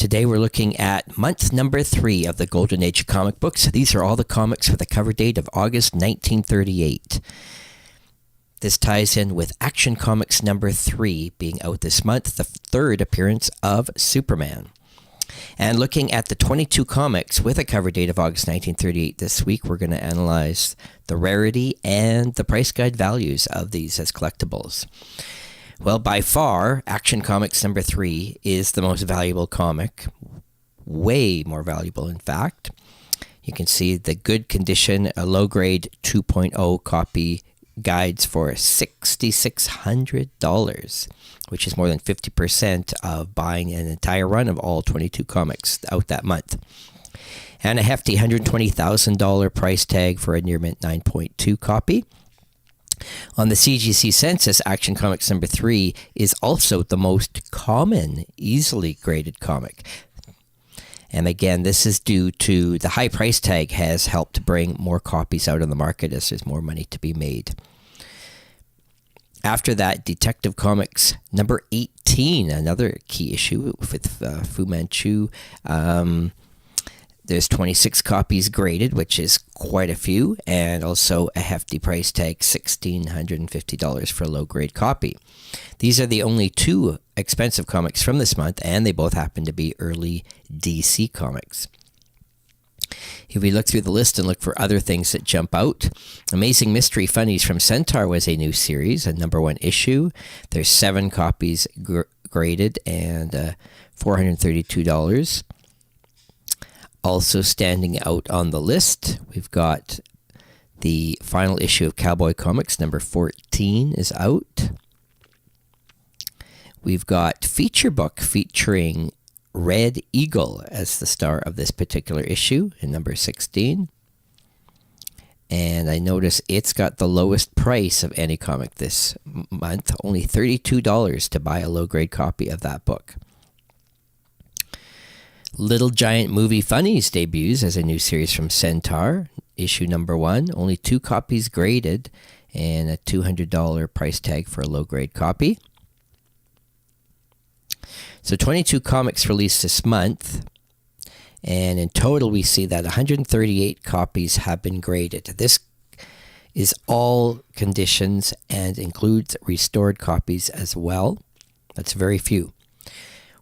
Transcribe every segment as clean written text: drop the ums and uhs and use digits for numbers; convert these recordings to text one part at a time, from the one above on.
Today we're looking at month number 3 of the Golden Age of comic books. These are all the comics with a cover date of August 1938. This ties in with Action Comics number 3 being out this month, the third appearance of Superman. And looking at the 22 comics with a cover date of August 1938 this week, we're going to analyze the rarity and the price guide values of these as collectibles. Well, by far, Action Comics number 3 is the most valuable comic. Way more valuable, in fact. You can see the good condition, a low-grade 2.0 copy guides for $6,600, which is more than 50% of buying an entire run of all 22 comics out that month. And a hefty $120,000 price tag for a near mint 9.2 copy. On the CGC census, Action Comics number 3 is also the most common, easily graded comic. And again, this is due to the high price tag has helped bring more copies out on the market as there's more money to be made. After that, Detective Comics number 18, another key issue with Fu Manchu. There's 26 copies graded, which is quite a few, and also a hefty price tag, $1,650 for a low-grade copy. These are the only 2 expensive comics from this month, and they both happen to be early DC comics. If we look through the list and look for other things that jump out, Amazing Mystery Funnies from Centaur was a new series, a number 1 issue. There's 7 copies graded and $432. Also standing out on the list, we've got the final issue of Cowboy Comics, number 14 is out. We've got Feature Book featuring Red Eagle as the star of this particular issue in number 16. And I notice it's got the lowest price of any comic this month, only $32 to buy a low-grade copy of that book. Little Giant Movie Funnies debuts as a new series from Centaur, issue number 1, only 2 copies graded, and a $200 price tag for a low-grade copy. So 22 comics released this month, and in total we see that 138 copies have been graded. This is all conditions and includes restored copies as well. That's very few.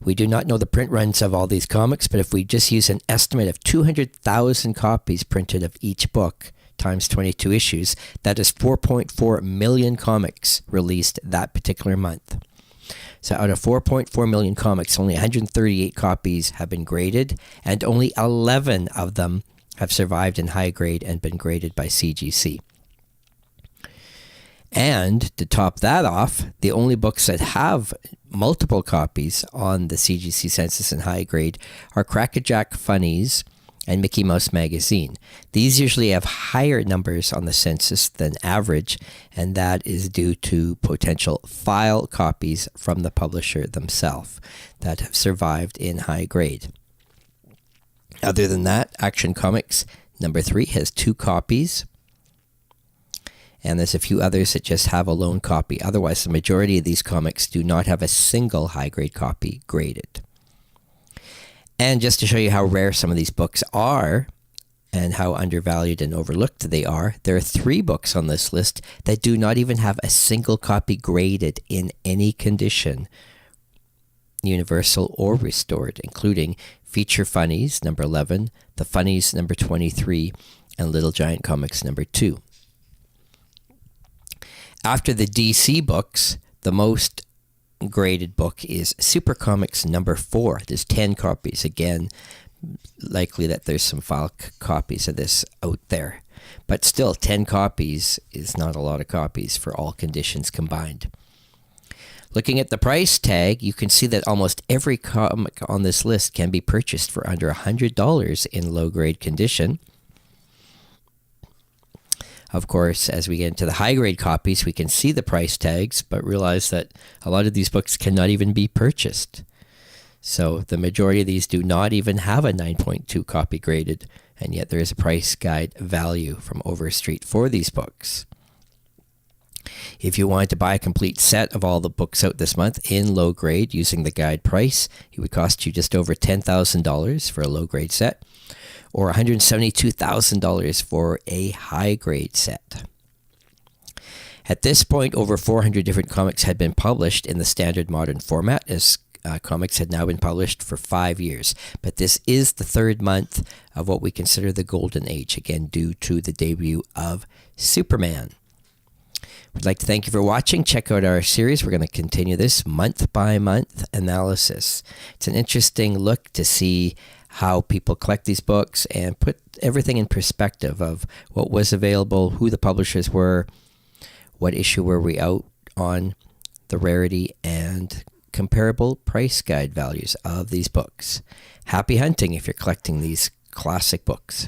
We do not know the print runs of all these comics, but if we just use an estimate of 200,000 copies printed of each book times 22 issues, that is 4.4 million comics released that particular month. So out of 4.4 million comics, only 138 copies have been graded, and only 11 of them have survived in high grade and been graded by CGC. And to top that off, the only books that have multiple copies on the CGC census in high grade are Crackerjack Funnies and Mickey Mouse Magazine. These usually have higher numbers on the census than average, and that is due to potential file copies from the publisher themselves that have survived in high grade. Other than that, Action Comics number 3 has 2 copies. And there's a few others that just have a lone copy. Otherwise, the majority of these comics do not have a single high-grade copy graded. And just to show you how rare some of these books are and how undervalued and overlooked they are, there are 3 books on this list that do not even have a single copy graded in any condition, universal or restored, including Feature Funnies, number 11, The Funnies, number 23, and Little Giant Comics, number 2. After the DC books, the most graded book is Super Comics number 4. There's 10 copies. Again, likely that there's some Falk copies of this out there. But still, 10 copies is not a lot of copies for all conditions combined. Looking at the price tag, you can see that almost every comic on this list can be purchased for under $100 in low-grade condition. Of course, as we get into the high-grade copies, we can see the price tags, but realize that a lot of these books cannot even be purchased. So the majority of these do not even have a 9.2 copy graded, and yet there is a price guide value from Overstreet for these books. If you wanted to buy a complete set of all the books out this month in low grade using the guide price, it would cost you just over $10,000 for a low grade set, or $172,000 for a high grade set. At this point, over 400 different comics had been published in the standard modern format, as comics had now been published for 5 years. But this is the third month of what we consider the golden age, again due to the debut of Superman. We'd like to thank you for watching. Check out our series. We're going to continue this month-by-month analysis. It's an interesting look to see how people collect these books and put everything in perspective of what was available, who the publishers were, what issue were we out on, the rarity, and comparable price guide values of these books. Happy hunting if you're collecting these classic books.